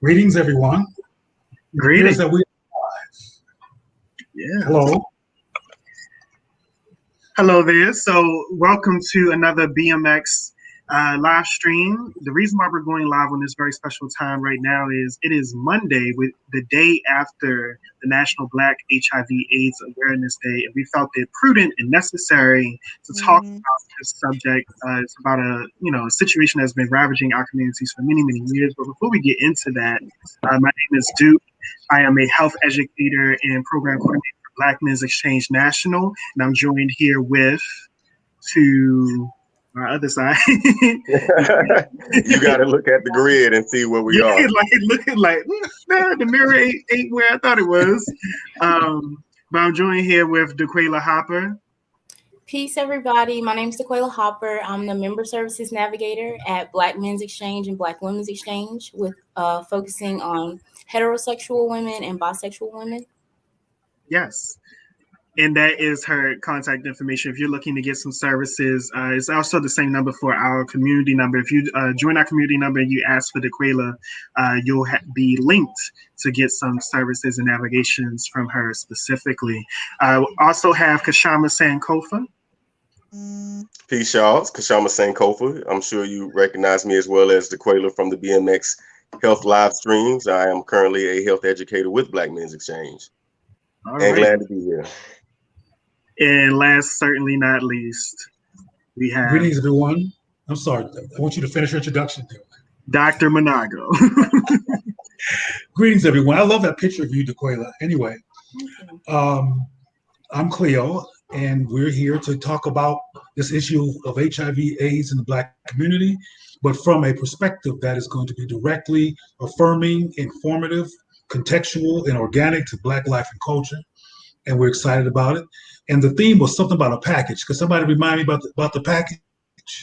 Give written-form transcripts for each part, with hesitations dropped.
Greetings, everyone. It appears Greetings. that we Yeah. hello. Hello there. So, welcome to another BMX live stream. The reason why we're going live on this very special time right now is it is Monday, with the day after the National Black HIV/AIDS Awareness Day, and we felt it prudent and necessary to talk about this subject. It's about a situation that's been ravaging our communities for many years. But before we get into that, my name is Duke. I am a health educator and program coordinator for Black Men's Exchange National, and I'm joined here with to my other side. You got to look at the grid and see where we are. looking like nah, the mirror ain't where I thought it was. But I'm joined here with DeQuayla Hopper. Peace, everybody. My name is DeQuayla Hopper. I'm the Member Services Navigator at Black Men's Exchange and Black Women's Exchange, with focusing on heterosexual women and bisexual women. Yes. And that is her contact information. If you're looking to get some services, it's also the same number for our community number. If you join our community number and you ask for DeQuayla, you'll be linked to get some services and navigations from her specifically. I also have Kashama Sankofa. Peace, y'all. It's Kashama Sankofa. I'm sure you recognize me as well as DeQuayla from the BMX Health live streams. I am currently a health educator with Black Men's Exchange. Glad to be here. And last, certainly not least, we have... Greetings, everyone. I'm sorry. I want you to finish your introduction, Duke. Dr. Monago. Greetings, everyone. I love that picture of you, DeQuayla. Anyway, I'm Cleo, and we're here to talk about this issue of HIV/AIDS in the Black community, but from a perspective that is going to be directly affirming, informative, contextual, and organic to Black life and culture. And we're excited about it. And the theme was something about a package. Could somebody remind me about the package?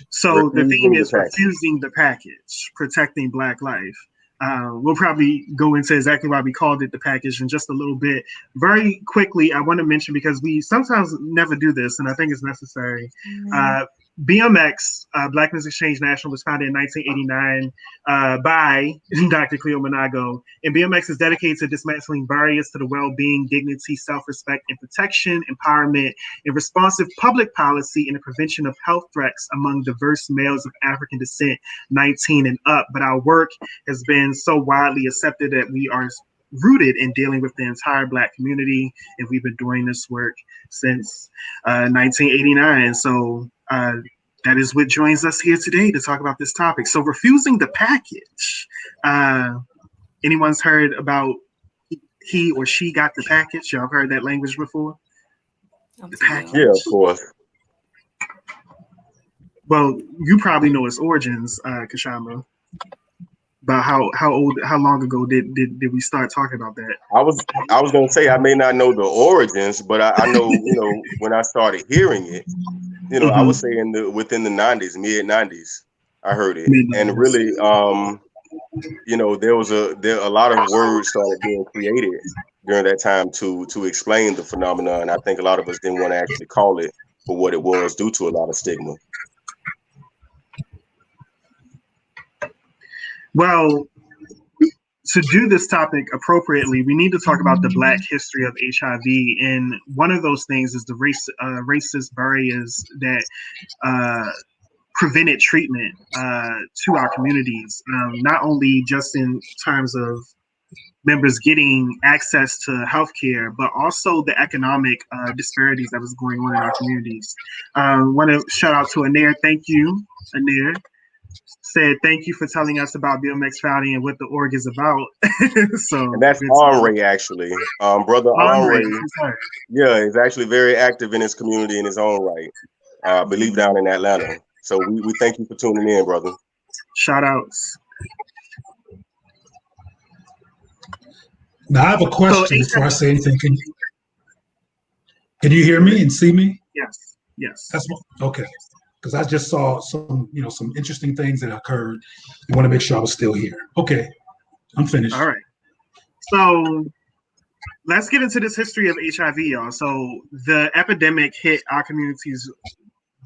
So the theme is refusing the package, protecting Black life. We'll probably go into exactly why we called it the package in just a little bit. Very quickly, I want to mention, because we sometimes never do this, and I think it's necessary. BMX, Black Men's Exchange National, was founded in 1989 by Dr. Cleo Monago. And BMX is dedicated to dismantling barriers to the well-being, dignity, self-respect, and protection, empowerment, and responsive public policy in the prevention of health threats among diverse males of African descent, 19 and up. But our work has been so widely accepted that we are rooted in dealing with the entire Black community, and we've been doing this work since 1989. So that is what joins us here today to talk about this topic. So refusing the package. Anyone's heard about he or she got the package? Y'all have heard that language before? The package. Yeah, of course. Well, you probably know its origins, Kashama. About how long ago did we start talking about that? I was gonna say I may not know the origins, but I know when I started hearing it, I would say within the 90s, mid 90s, I heard it, and really, there a lot of words started being created during that time to explain the phenomenon. I think a lot of us didn't want to actually call it for what it was due to a lot of stigma. Well, to do this topic appropriately, we need to talk about the Black history of HIV. And one of those things is the racist barriers that prevented treatment to our communities, not only just in terms of members getting access to healthcare, but also the economic disparities that was going on in our communities. Want to shout out to Anair. Thank you, Anair. Said thank you for telling us about BMX founding and what the org is about. And that's Henri, actually. Brother Henri, is actually very active in his community in his own right. I believe down in Atlanta. So we thank you for tuning in, brother. Shout outs. Now I have a question before I say anything. Can you hear me and see me? Yes. Okay. Because I just saw some interesting things that occurred. I want to make sure I was still here. Okay, I'm finished. All right. So let's get into this history of HIV, y'all. So the epidemic hit our communities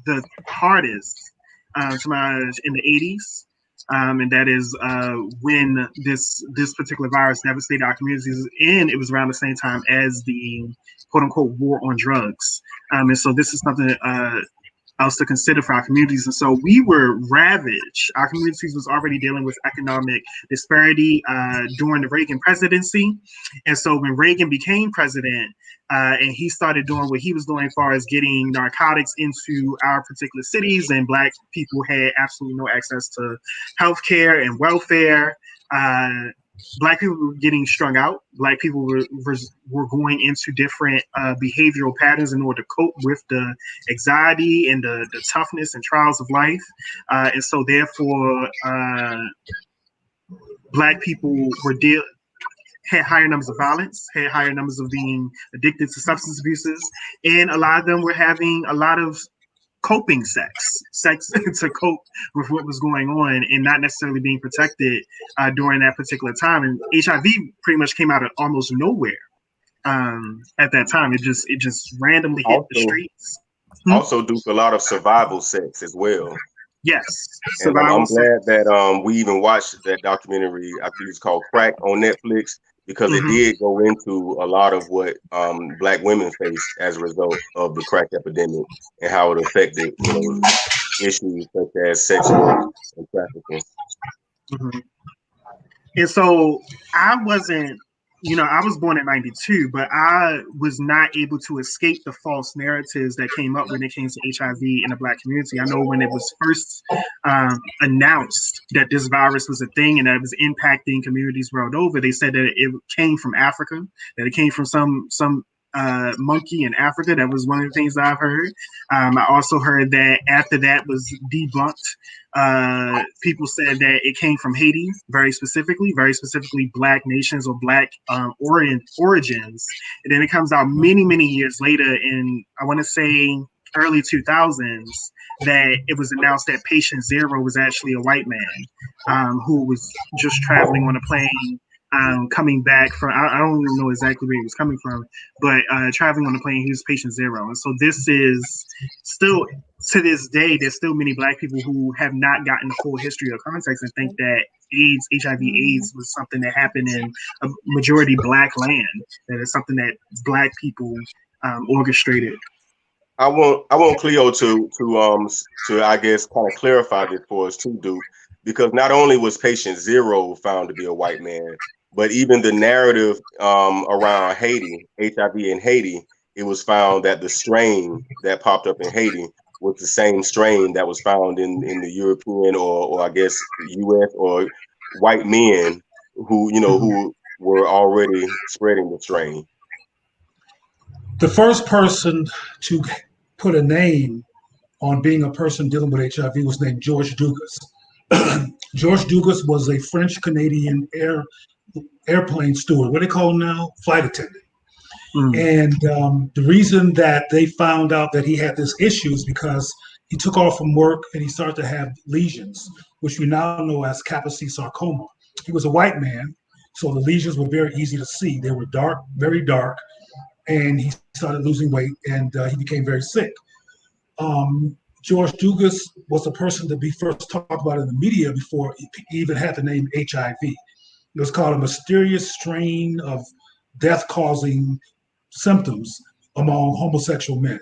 the hardest, to my knowledge, in the 80s. and that is when this particular virus devastated our communities, and it was around the same time as the quote unquote war on drugs. And so this is something else to consider for our communities. And so we were ravaged. Our communities was already dealing with economic disparity during the Reagan presidency. And so when Reagan became president, and he started doing what he was doing as far as getting narcotics into our particular cities, and Black people had absolutely no access to healthcare and welfare. Black people were getting strung out. Black people were going into different behavioral patterns in order to cope with the anxiety and the toughness and trials of life. And so therefore, Black people had higher numbers of violence, had higher numbers of being addicted to substance abuses, and a lot of them were having a lot of coping sex to cope with what was going on and not necessarily being protected during that particular time. And HIV pretty much came out of almost nowhere at that time. It just randomly hit the streets. Also due to a lot of survival sex as well. Yes. And I'm glad that we even watched that documentary, I think it's called Crack on Netflix, because it did go into a lot of what Black women faced as a result of the crack epidemic and how it affected, issues such as sexual and trafficking. And so I wasn't, I was born in 92, but I was not able to escape the false narratives that came up when it came to HIV in the Black community. I know when it was first announced that this virus was a thing and that it was impacting communities world over, they said that it came from Africa, that it came from some monkey in Africa. That was one of the things that I've heard. I also heard that after that was debunked, people said that it came from Haiti, very specifically Black nations or Black origins. And then it comes out many, many years later in, I want to say, early 2000s, that it was announced that patient zero was actually a white man who was just traveling on a plane, coming back from, I don't even know exactly where he was coming from, but traveling on the plane, he was patient zero. And so this is still, to this day, there's still many Black people who have not gotten the full history or context and think that HIV/AIDS was something that happened in a majority Black land, that is something that Black people orchestrated. I want Cleo to I guess kind of clarify this for us too, Duke, because not only was patient zero found to be a white man, but even the narrative around Haiti, HIV in Haiti, it was found that the strain that popped up in Haiti was the same strain that was found in the European or I guess US or white men who who were already spreading the strain. The first person to put a name on being a person dealing with HIV was named George Dugas. George Dugas was a French-Canadian airplane steward. What do they call him now? Flight attendant. And the reason that they found out that he had this issue is because he took off from work and he started to have lesions, which we now know as Kaposi sarcoma. He was a white man, so the lesions were very easy to see. They were dark, very dark, and he started losing weight and he became very sick. George Dugas was the person to be first talked about in the media before he even had the name HIV. It was called a mysterious strain of death-causing symptoms among homosexual men.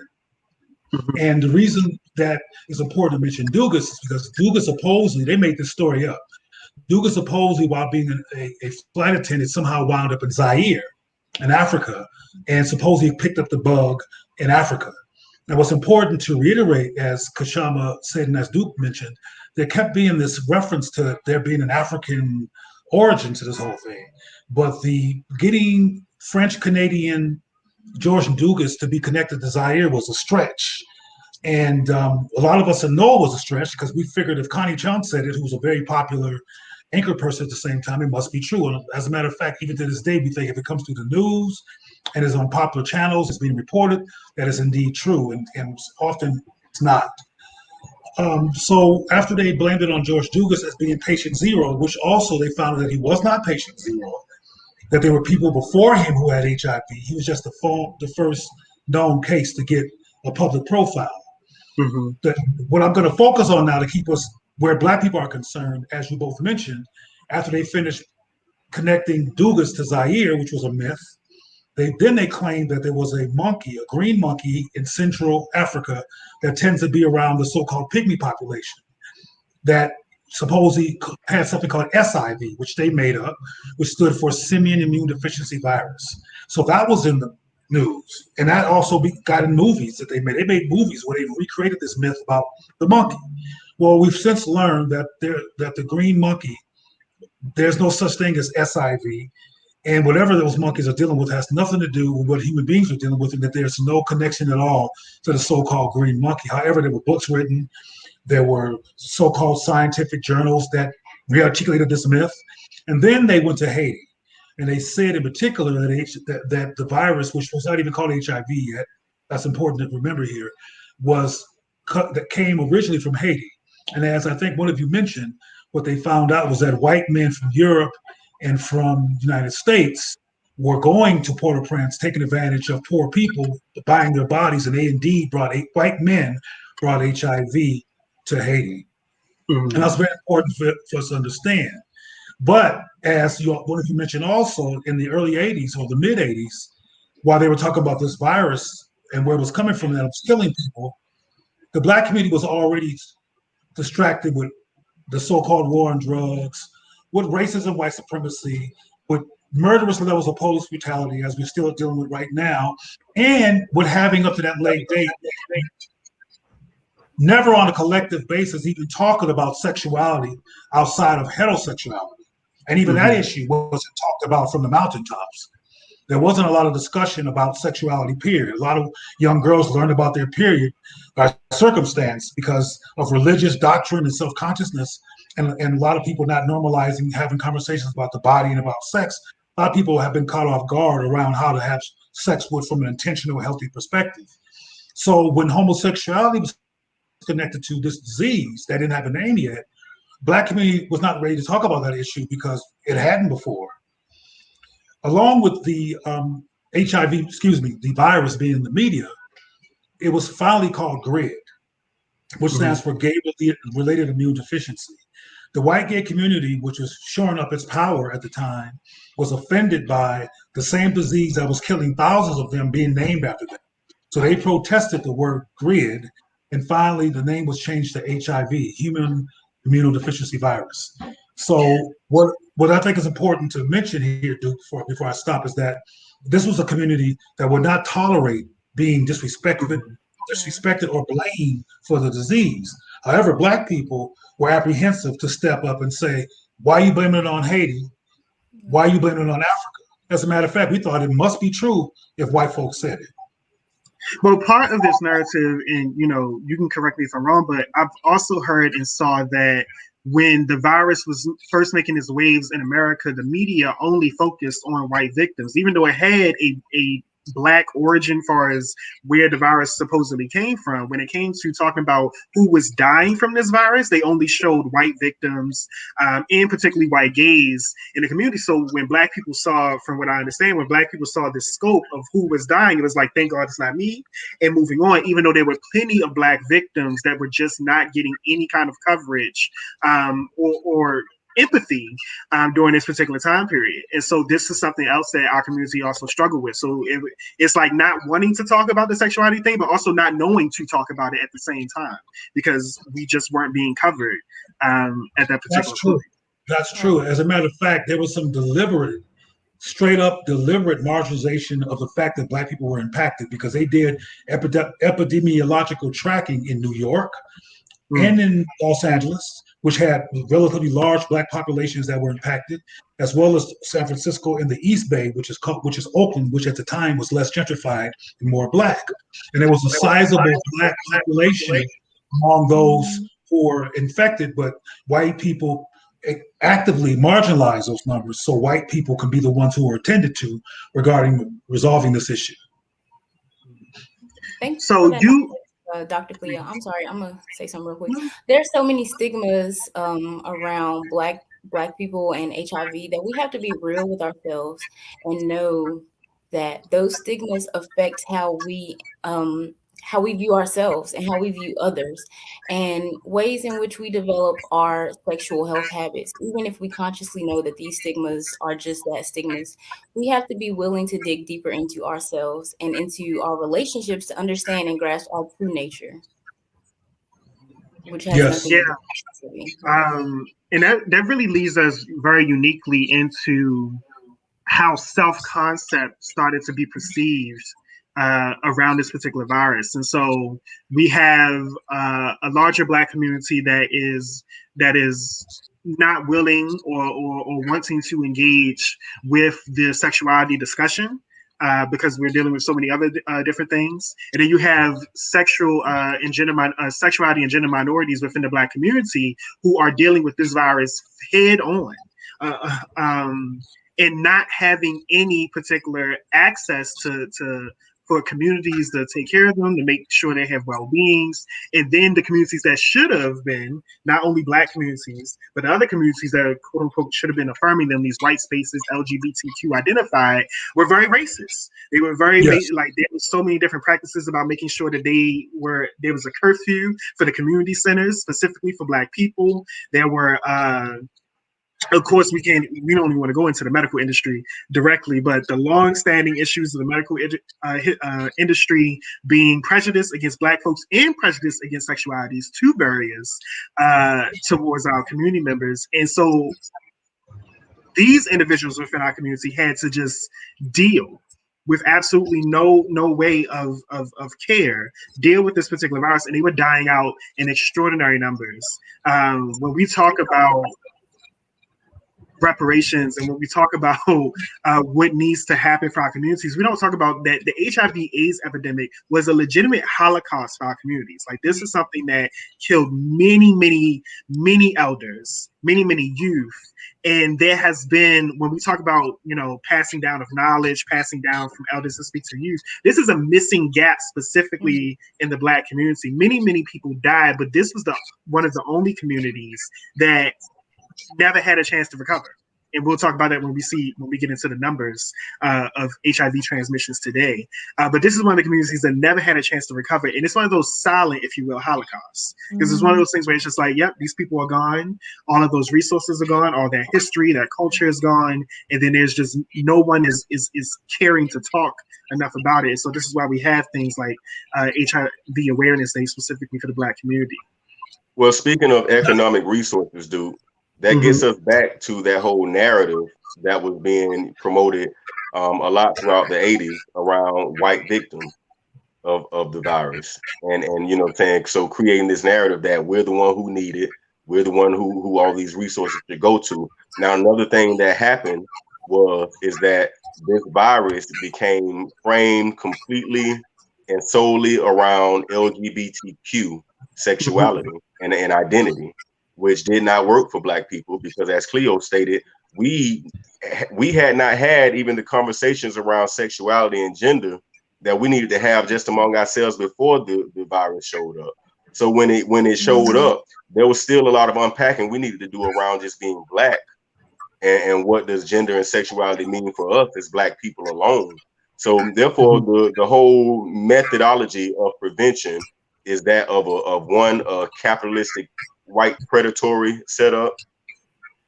And the reason that is important to mention Dugas is because Dugas supposedly, they made this story up. Dugas supposedly, while being a flight attendant, somehow wound up in Zaire, in Africa, and supposedly picked up the bug in Africa. Now, what's important to reiterate, as Kashama said and as Duke mentioned, there kept being this reference to there being an African origin to this whole thing. But the getting French-Canadian George Dugas to be connected to Zaire was a stretch. And a lot of us know it was a stretch because we figured if Connie Chung said it, who was a very popular anchor person at the same time, it must be true. And as a matter of fact, even to this day, we think if it comes through the news and is on popular channels, it's being reported, that is indeed true. And often it's not. So after they blamed it on George Dugas as being patient zero, which also they found that he was not patient zero, that there were people before him who had HIV. He was just the first known case to get a public profile. What I'm going to focus on now to keep us where Black people are concerned, as you both mentioned, after they finished connecting Dugas to Zaire, which was a myth, they claimed that there was a monkey, a green monkey in Central Africa that tends to be around the so-called pygmy population that supposedly had something called SIV, which they made up, which stood for Simian Immune Deficiency Virus. So that was in the news. And that also got in movies that they made. They made movies where they recreated this myth about the monkey. Well, we've since learned that the green monkey, there's no such thing as SIV. And whatever those monkeys are dealing with has nothing to do with what human beings are dealing with, and that there's no connection at all to the so-called green monkey. However, there were books written, there were so-called scientific journals that re-articulated this myth. And then they went to Haiti. And they said in particular that the virus, which was not even called HIV yet, that's important to remember here, that came originally from Haiti. And as I think one of you mentioned, what they found out was that white men from Europe and from the United States were going to Port-au-Prince, taking advantage of poor people, buying their bodies, and they indeed white men brought HIV to Haiti. Mm-hmm. And that's very important for us to understand. But as one of you mentioned also, in the early 80s or the mid 80s, while they were talking about this virus and where it was coming from, that it was killing people, the Black community was already distracted with the so-called war on drugs, with racism, white supremacy, with murderous levels of police brutality, as we're still dealing with right now, and with having up to that late date, never on a collective basis even talking about sexuality outside of heterosexuality. And even that issue wasn't talked about from the mountaintops. There wasn't a lot of discussion about sexuality, period. A lot of young girls learned about their period by circumstance because of religious doctrine and self-consciousness, and a lot of people not normalizing having conversations about the body and about sex. A lot of people have been caught off guard around how to have sex from an intentional, healthy perspective. So when homosexuality was connected to this disease that didn't have a name yet, Black community was not ready to talk about that issue because it hadn't before. Along with the the virus being in the media, it was finally called GRID, which stands for Gay-Related Immune Deficiency. The white gay community, which was shoring up its power at the time, was offended by the same disease that was killing thousands of them being named after them. So they protested the word GRID, and finally the name was changed to HIV, Human Immunodeficiency Virus. So what I think is important to mention here, Duke, before I stop, is that this was a community that would not tolerate being disrespected or blamed for the disease. However, Black people were apprehensive to step up and say, why are you blaming it on Haiti? Why are you blaming it on Africa? As a matter of fact, we thought it must be true if white folks said it. Well, part of this narrative, and you can correct me if I'm wrong, but I've also heard and saw that when the virus was first making its waves in America, the media only focused on white victims, even though it had a Black origin far as where the virus supposedly came from. When it came to talking about who was dying from this virus, they only showed white victims, and particularly white gays in the community. So when Black people saw, from what I understand, when Black people saw the scope of who was dying, it was like, thank God it's not me, and moving on, even though there were plenty of Black victims that were just not getting any kind of coverage or empathy during this particular time period. And so this is something else that our community also struggled with. So it's like not wanting to talk about the sexuality thing, but also not knowing to talk about it at the same time, because we just weren't being covered at that particular point. That's true. As a matter of fact, there was some straight up deliberate marginalization of the fact that Black people were impacted, because they did epidemiological tracking in New York and in Los Angeles, which had relatively large Black populations that were impacted, as well as San Francisco and the East Bay, which is Oakland, which at the time was less gentrified and more Black. And there was a sizable Black population among those who were infected, but white people actively marginalize those numbers so white people can be the ones who are attended to regarding resolving this issue. Thanks. So Dr. Cleo, I'm sorry, I'm gonna say something real quick. There's so many stigmas around black people and HIV that we have to be real with ourselves and know that those stigmas affect how we how we view ourselves and how we view others, and ways in which we develop our sexual health habits. Even if we consciously know that these stigmas are just that, stigmas, we have to be willing to dig deeper into ourselves and into our relationships to understand and grasp our true nature, which has Yes. nothing to do with And that really leads us very uniquely into how self-concept started to be perceived around this particular virus. And so we have a larger Black community that is not willing or wanting to engage with the sexuality discussion. Because we're dealing with so many other different things, and then you have sexuality and gender minorities within the Black community who are dealing with this virus head on, and not having any particular access to for communities to take care of them, to make sure they have well-beings, and then the communities that should have been, not only Black communities, but other communities that quote unquote should have been affirming them, these white spaces, LGBTQ identified, were very racist. They were very like there was so many different practices about making sure that there was a curfew for the community centers, specifically for Black people. There were of course, we don't even want to go into the medical industry directly, but the long-standing issues of the medical industry being prejudice against Black folks and prejudice against sexualities, two barriers towards our community members. And so these individuals within our community had to just deal with absolutely no way of care, deal with this particular virus, and they were dying out in extraordinary numbers. When we talk about reparations and when we talk about what needs to happen for our communities, we don't talk about that the HIV/AIDS epidemic was a legitimate Holocaust for our communities. Like, this is something that killed many elders, many youth. And there has been, when we talk about, passing down of knowledge, passing down from elders to speak to youth, this is a missing gap specifically in the Black community. Many people died, but this was one of the only communities that never had a chance to recover. And we'll talk about that when we get into the numbers of HIV transmissions today. But this is one of the communities that never had a chance to recover. And it's one of those silent, if you will, holocausts. Because it's one of those things where it's just like, yep, these people are gone. All of those resources are gone. All that history, that culture is gone. And then there's just no one is caring to talk enough about it. So this is why we have things like HIV Awareness Day specifically for the Black community. Well, speaking of economic resources, dude, that gets us back to that whole narrative that was being promoted a lot throughout the 80s around white victims of the virus. And saying, so creating this narrative that we're the one who need it, we're the one who all these resources should go to. Now, another thing that happened is that this virus became framed completely and solely around LGBTQ sexuality and identity, which did not work for Black people because, as Cleo stated, we had not had even the conversations around sexuality and gender that we needed to have just among ourselves before the virus showed up. So when it showed up, there was still a lot of unpacking we needed to do around just being Black and what does gender and sexuality mean for us as Black people alone. So therefore, the whole methodology of prevention is that of a capitalistic white predatory setup,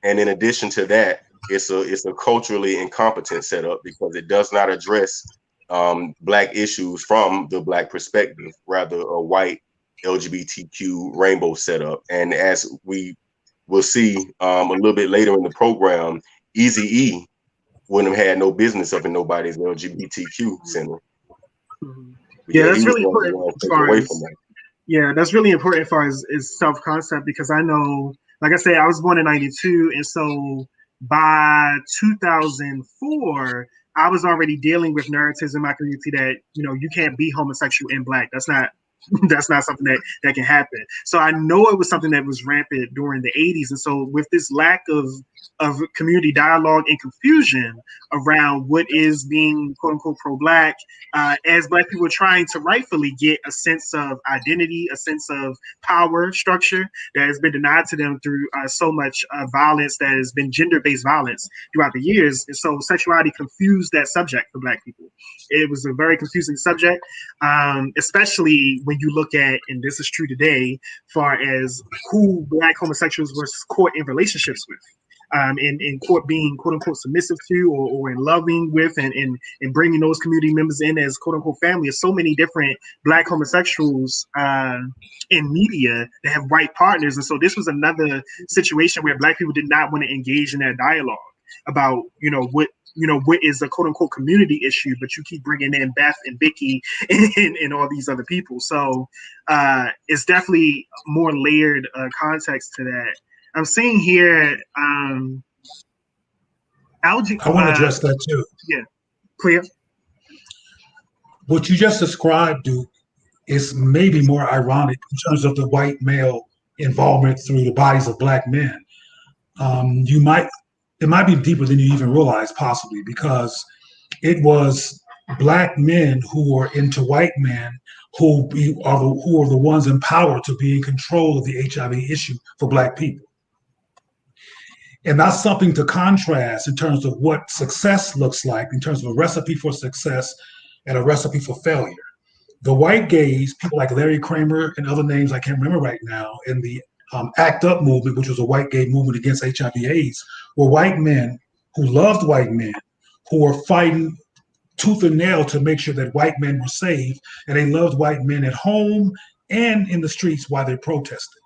and in addition to that, it's a culturally incompetent setup because it does not address Black issues from the Black perspective, rather a white LGBTQ rainbow setup. And as we will see a little bit later in the program, Eazy-E wouldn't have had no business up in nobody's LGBTQ center. Yeah, that's really important as far as that's really important as far as self-concept, because I know, like I said, I was born in 92, and so by 2004, I was already dealing with narratives in my community that, you can't be homosexual and Black. That's not That's not something that can happen. So I know it was something that was rampant during the 80s. And so with this lack of community dialogue and confusion around what is being quote unquote pro-Black, as Black people are trying to rightfully get a sense of identity, a sense of power structure that has been denied to them through so much violence that has been gender-based violence throughout the years. And so sexuality confused that subject for Black people. It was a very confusing subject, especially when you look at, and this is true today, far as who Black homosexuals were caught in relationships with. In court being quote unquote submissive to or in loving with and bringing those community members in as quote unquote family. There's so many different Black homosexuals in media that have white partners. And so this was another situation where Black people did not want to engage in that dialogue about, what is a quote unquote community issue, but you keep bringing in Beth and Vicky and all these other people. So it's definitely more layered context to that. I'm seeing here, Algie. I want to address that too. Yeah, clear. What you just described, Duke, is maybe more ironic in terms of the white male involvement through the bodies of Black men. It might be deeper than you even realize, possibly, because it was Black men who were into white men who are the ones in power to be in control of the HIV issue for Black people. And that's something to contrast in terms of what success looks like, in terms of a recipe for success and a recipe for failure. The white gays, people like Larry Kramer and other names I can't remember right now, in the ACT UP movement, which was a white gay movement against HIV/AIDS, were white men who loved white men, who were fighting tooth and nail to make sure that white men were saved, and they loved white men at home and in the streets while they protested.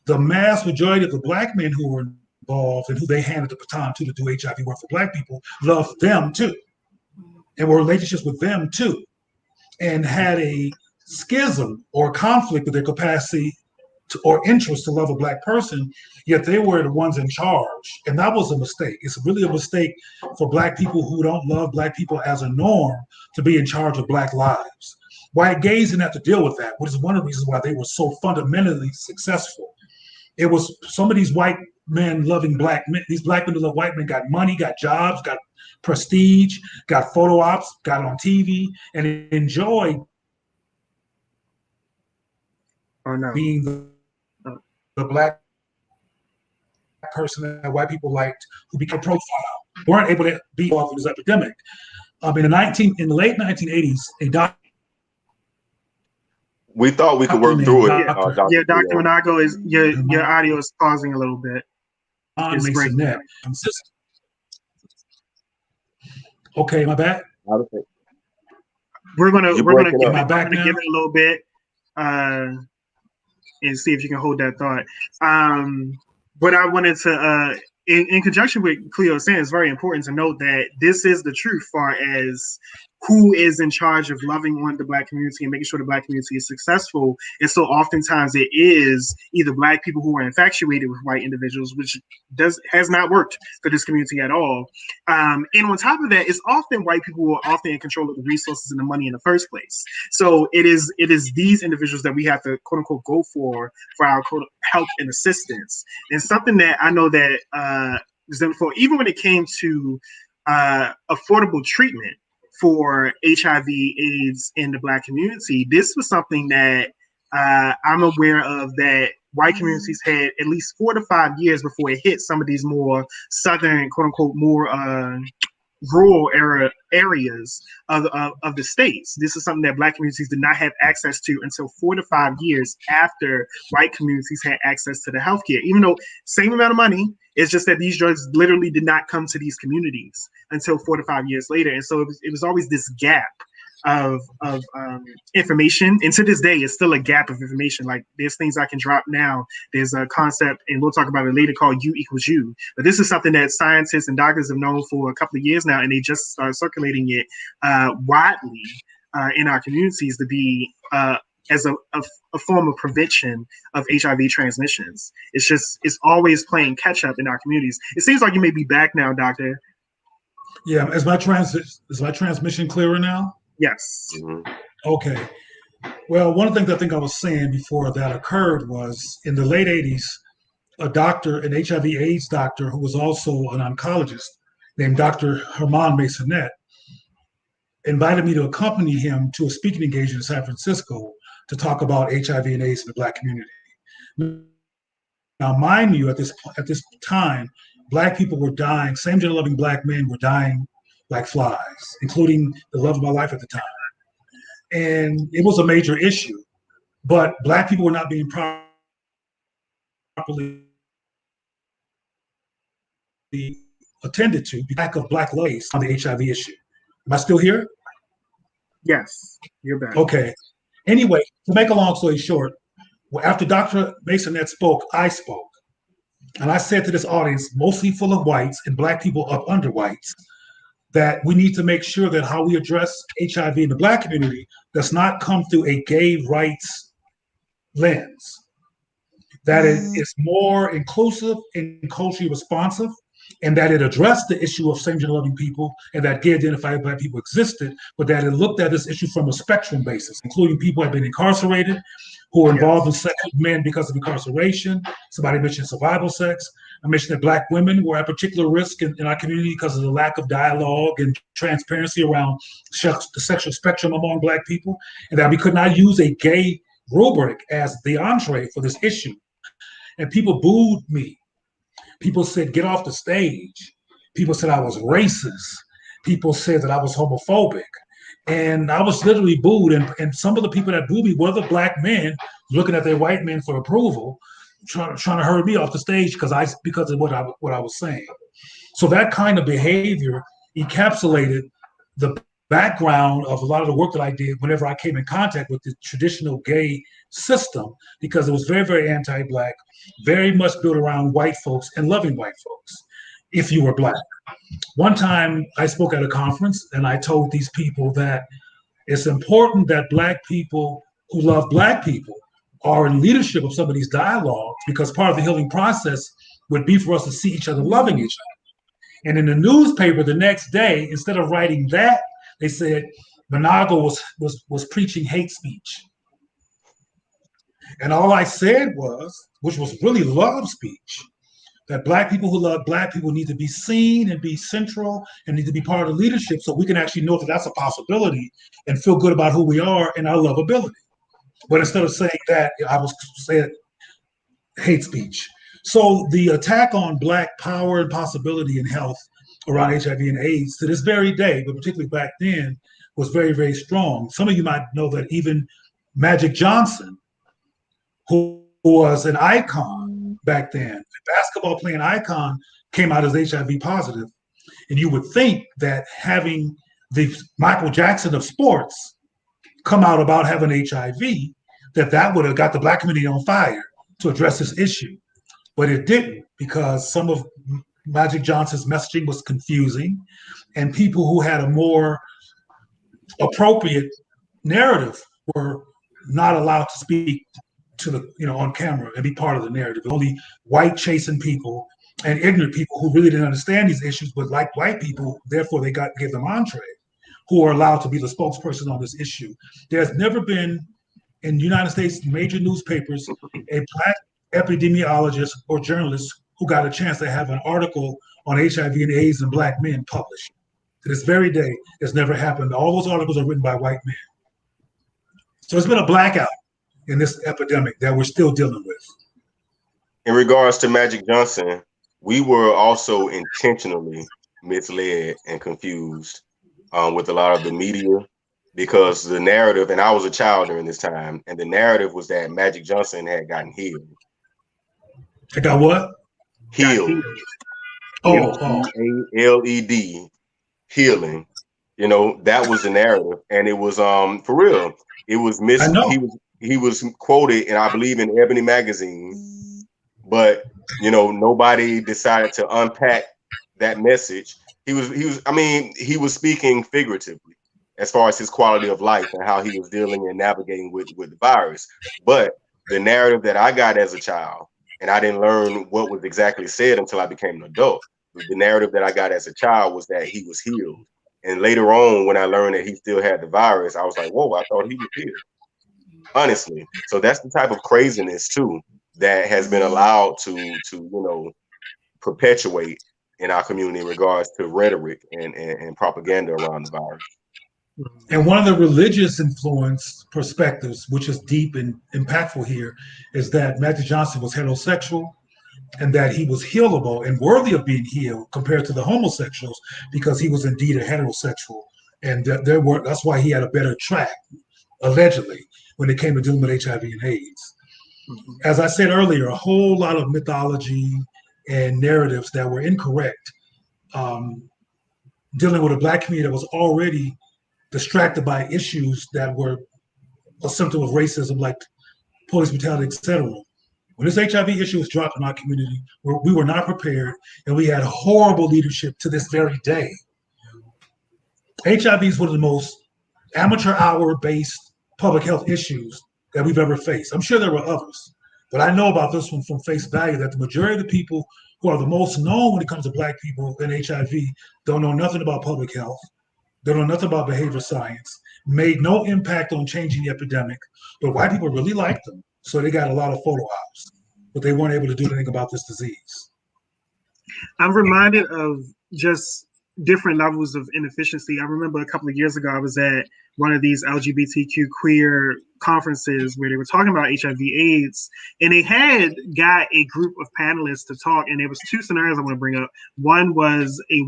The mass majority of the Black men who were involved and who they handed the baton to do HIV work for Black people loved them too, and were in relationships with them too, and had a schism or conflict with their capacity or interest to love a Black person, yet they were the ones in charge. And that was a mistake. It's really a mistake for Black people who don't love Black people as a norm to be in charge of Black lives. White gays didn't have to deal with that, which is one of the reasons why they were so fundamentally successful. It was some of these white men loving Black men, these Black men who love white men got money, got jobs, got prestige, got photo ops, got on TV, and enjoyed being the Black person that white people liked, who became profile, weren't able to be off of this epidemic. In the late 1980s, a doctor. We thought we could work through it. Dr. Monago, is your audio is pausing a little bit. It's breaking. Okay, am I back? We're gonna give it a little bit and see if you can hold that thought. What I wanted to, in conjunction with Cleo saying, it's very important to note that this is the truth far as who is in charge of loving on the Black community and making sure the Black community is successful. And so oftentimes it is either Black people who are infatuated with white individuals, which has not worked for this community at all. And on top of that, it's often white people who are often in control of the resources and the money in the first place. So it is these individuals that we have to quote unquote go for our quote help and assistance. And something that I know that even when it came to affordable treatment for HIV/AIDS in the Black community, this was something that I'm aware of that white communities had at least 4 to 5 years before it hit some of these more southern, quote unquote, more rural areas of the states. This is something that Black communities did not have access to until 4 to 5 years after white communities had access to the healthcare. Even though same amount of money, it's just that these drugs literally did not come to these communities until 4 to 5 years later. And so it was always this gap of information. And to this day, it's still a gap of information. Like there's things I can drop now. There's a concept, and we'll talk about it later, called U equals U. But this is something that scientists and doctors have known for a couple of years now, and they just started circulating it widely in our communities to be as a form of prevention of HIV transmissions. It's always playing catch up in our communities. It seems like you may be back now, Doctor. Yeah, is my transmission clearer now? Yes. Okay. Well, one of the things I think I was saying before that occurred was in the late 80s, a doctor, an HIV/AIDS doctor who was also an oncologist named Dr. Herman Masonette, invited me to accompany him to a speaking engagement in San Francisco to talk about HIV and AIDS in the Black community. Now, mind you, at this time, Black people were dying. Same gender loving Black men were dying like flies, including the love of my life at the time. And it was a major issue, but Black people were not being properly attended to because of Black lace on the HIV issue. Am I still here? Yes, you're back. Okay. Anyway, to make a long story short, after Dr. Masonette spoke, I spoke. And I said to this audience, mostly full of whites and Black people up under whites, that we need to make sure that how we address HIV in the Black community does not come through a gay rights lens, that it is more inclusive and culturally responsive, and that it addressed the issue of same-gender loving people and that gay identified Black people existed, but that it looked at this issue from a spectrum basis, including people who have been incarcerated, who are involved in sex with men because of incarceration. Somebody mentioned survival sex. I mentioned that Black women were at particular risk in our community because of the lack of dialogue and transparency around the sexual spectrum among Black people, and that we could not use a gay rubric as the entree for this issue. And people booed me. People said, get off the stage. People said I was racist. People said that I was homophobic. And I was literally booed. And some of the people that booed me were the Black men looking at their white men for approval, trying to hurry me off the stage because of what I was saying. So that kind of behavior encapsulated the background of a lot of the work that I did whenever I came in contact with the traditional gay system, because it was very, very anti-Black, very much built around white folks and loving white folks if you were Black. One time I spoke at a conference and I told these people that it's important that Black people who love Black people are in leadership of some of these dialogues, because part of the healing process would be for us to see each other loving each other. And in the newspaper the next day, instead of writing that, they said Manago was preaching hate speech. And all I said was, which was really love speech, that Black people who love Black people need to be seen and be central and need to be part of leadership so we can actually know that that's a possibility and feel good about who we are and our lovability. But instead of saying that, I was saying hate speech. So the attack on Black power and possibility and health around HIV and AIDS to this very day, but particularly back then, was very, very strong. Some of you might know that even Magic Johnson, who was an icon back then, a basketball playing icon, came out as HIV positive. And you would think that having the Michael Jackson of sports come out about having HIV, that would have got the Black community on fire to address this issue. But it didn't, because some of Magic Johnson's messaging was confusing, and people who had a more appropriate narrative were not allowed to speak to the, on camera and be part of the narrative. Only white chasing people and ignorant people who really didn't understand these issues, but like white people, therefore they gave them entree, who are allowed to be the spokesperson on this issue. There's never been in the United States major newspapers a Black epidemiologist or journalist who got a chance to have an article on HIV and AIDS and Black men published. To this very day, it's never happened. All those articles are written by white men. So it's been a blackout in this epidemic that we're still dealing with. In regards to Magic Johnson, we were also intentionally misled and confused with a lot of the media, because the narrative, and I was a child during this time, and the narrative was that Magic Johnson had gotten healed. I got what? Healed. Healed. Healing. That was the narrative, and it was for real. It was he was quoted, and I believe in Ebony magazine, but nobody decided to unpack that message. He was speaking figuratively as far as his quality of life and how he was dealing and navigating with the virus. But the narrative that I got as a child, and I didn't learn what was exactly said until I became an adult. The narrative that I got as a child was that he was healed. And later on, when I learned that he still had the virus, I was like, whoa, I thought he was healed. honestly. So that's the type of craziness too that has been allowed to perpetuate in our community in regards to rhetoric and propaganda around the virus. And one of the religious influence perspectives, which is deep and impactful here, is that Magic Johnson was heterosexual and that he was healable and worthy of being healed compared to the homosexuals because he was indeed a heterosexual. And that's why he had a better track, allegedly, when it came to dealing with HIV and AIDS. As I said earlier, a whole lot of mythology and narratives that were incorrect, dealing with a Black community that was already distracted by issues that were a symptom of racism, like police brutality, etc. When this HIV issue was dropped in our community, we were not prepared, and we had horrible leadership to this very day. HIV is one of the most amateur hour-based public health issues that we've ever faced. I'm sure there were others, but I know about this one from face value that the majority of the people who are the most known when it comes to Black people in HIV don't know nothing about public health. They don't know nothing about behavioral science, made no impact on changing the epidemic, but white people really liked them. So they got a lot of photo ops, but they weren't able to do anything about this disease. I'm reminded of just different levels of inefficiency. I remember a couple of years ago, I was at one of these LGBTQ queer conferences where they were talking about HIV/AIDS, and they got a group of panelists to talk, and there was two scenarios I want to bring up. One was a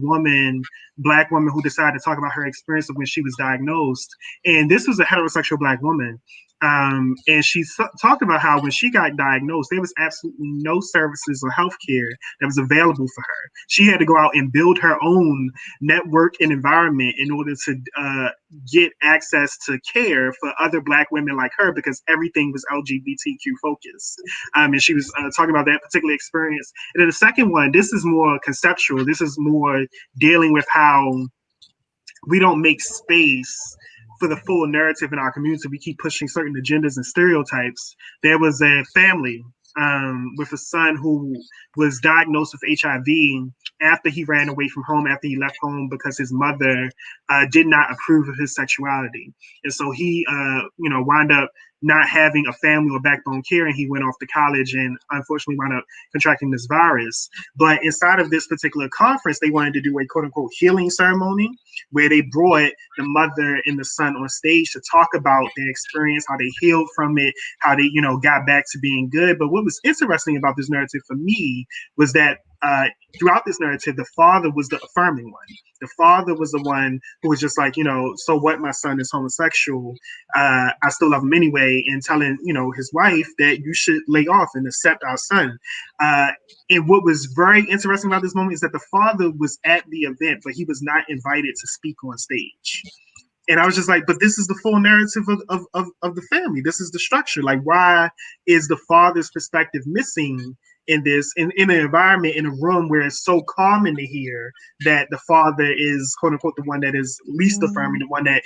Black woman who decided to talk about her experience of when she was diagnosed, and this was a heterosexual Black woman. And she talked about how when she got diagnosed, there was absolutely no services or healthcare that was available for her. She had to go out and build her own network and environment in order to get access to care for other Black women like her, because everything was LGBTQ focused. And she was talking about that particular experience. And then the second one, this is more conceptual. This is more dealing with how we don't make space for the full narrative in our community. We keep pushing certain agendas and stereotypes. There was a family with a son who was diagnosed with HIV after he ran away from home, after he left home because his mother did not approve of his sexuality. And so he, wound up not having a family or backbone care, and he went off to college and unfortunately wound up contracting this virus. But inside of this particular conference, they wanted to do a quote unquote healing ceremony where they brought the mother and the son on stage to talk about their experience, how they healed from it, how they, got back to being good. But what was interesting about this narrative for me was that throughout this narrative, the father was the affirming one. The father was the one who was just like, so what, my son is homosexual. I still love him anyway, and telling, his wife that you should lay off and accept our son. And what was very interesting about this moment is that the father was at the event, but he was not invited to speak on stage. And I was just like, but this is the full narrative of the family. This is the structure. Like, why is the father's perspective missing in this, in an environment, in a room where it's so common to hear that the father is, quote unquote, the one that is least affirming, the one that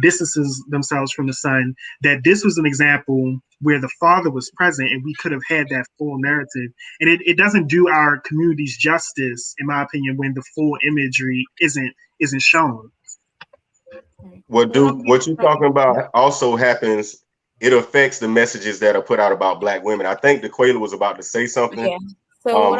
distances themselves from the son, that this was an example where the father was present and we could have had that full narrative. And it doesn't do our communities justice, in my opinion, when the full imagery isn't shown. What you're talking about also happens. It affects the messages that are put out about Black women. I think DeQuayla was about to say something. Yeah. So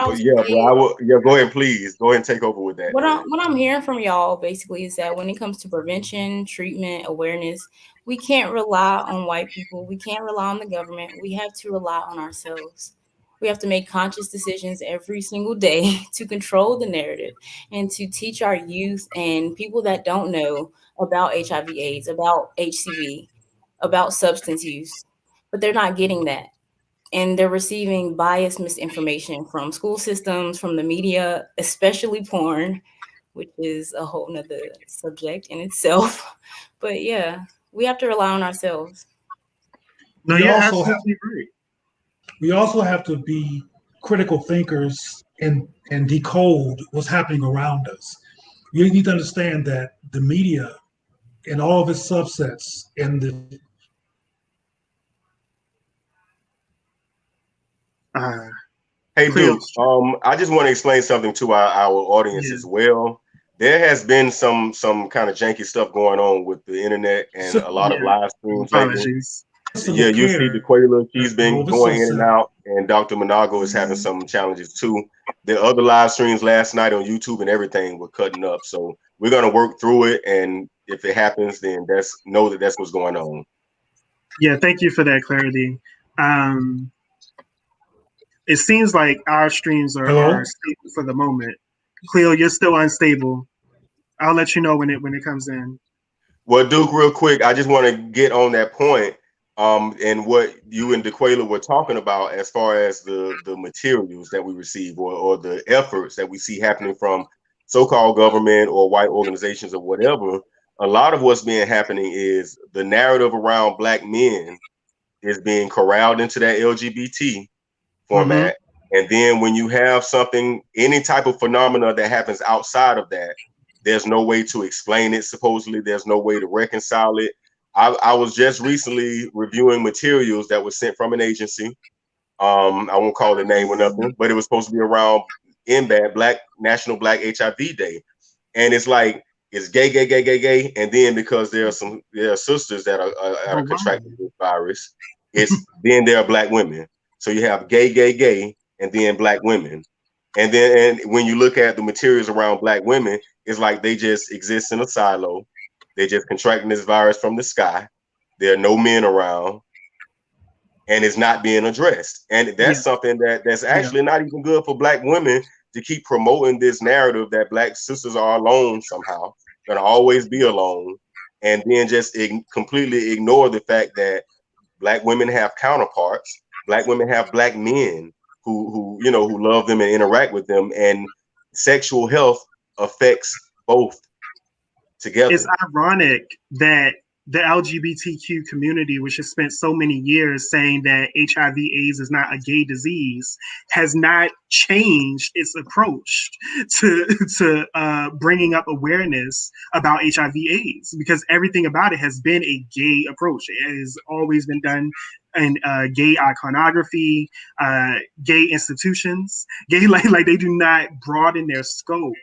go ahead, please. Go ahead and take over with that. What I'm hearing from y'all basically is that when it comes to prevention, treatment, awareness, we can't rely on white people. We can't rely on the government. We have to rely on ourselves. We have to make conscious decisions every single day to control the narrative and to teach our youth and people that don't know about HIV/AIDS, about HCV, about substance use, but they're not getting that. And they're receiving biased misinformation from school systems, from the media, especially porn, which is a whole nother subject in itself. But yeah, we have to rely on ourselves. No, you're absolutely right. We also have to be critical thinkers and decode what's happening around us. You need to understand that the media and all of its subsets and the Hey, Duke, I just want to explain something to our audience as well. There has been some kind of janky stuff going on with the internet and a lot of live streams. Apologies. Yeah, you see DeQuayla, she's been going in and sad. out, and Dr. Monago is having some challenges too. The other live streams last night on YouTube and everything were cutting up. So we're gonna work through it, and if it happens, then that's what's going on. Yeah, thank you for that clarity. It seems like our streams are stable for the moment. Cleo, you're still unstable. I'll let you know when it comes in. Well, Duke, real quick, I just want to get on that point, and what you and DeQuayla were talking about as far as the materials that we receive or the efforts that we see happening from so-called government or white organizations or whatever. A lot of what's being happening is the narrative around Black men is being corralled into that LGBT format. And then when you have something, any type of phenomena that happens outside of that, there's no way to explain it. Supposedly, there's no way to reconcile it. I was just recently reviewing materials that was sent from an agency. I won't call the name or nothing, but it was supposed to be around NBAD, National Black HIV Day. And it's like, it's gay. And then because there are sisters that are contracting this virus, then there are Black women. So you have gay, and then Black women. And when you look at the materials around Black women, it's like they just exist in a silo. They're just contracting this virus from the sky. There are no men around, and it's not being addressed. And that's something that's actually not even good for Black women to keep promoting this narrative that Black sisters are alone somehow, gonna always be alone, and then just completely ignore the fact that Black women have counterparts. Black women have Black men who love them and interact with them, and sexual health affects both together. It's ironic that the LGBTQ community, which has spent so many years saying that HIV/AIDS is not a gay disease, has not changed its approach to bringing up awareness about HIV/AIDS, because everything about it has been a gay approach. It has always been done in gay iconography, gay institutions, like they do not broaden their scope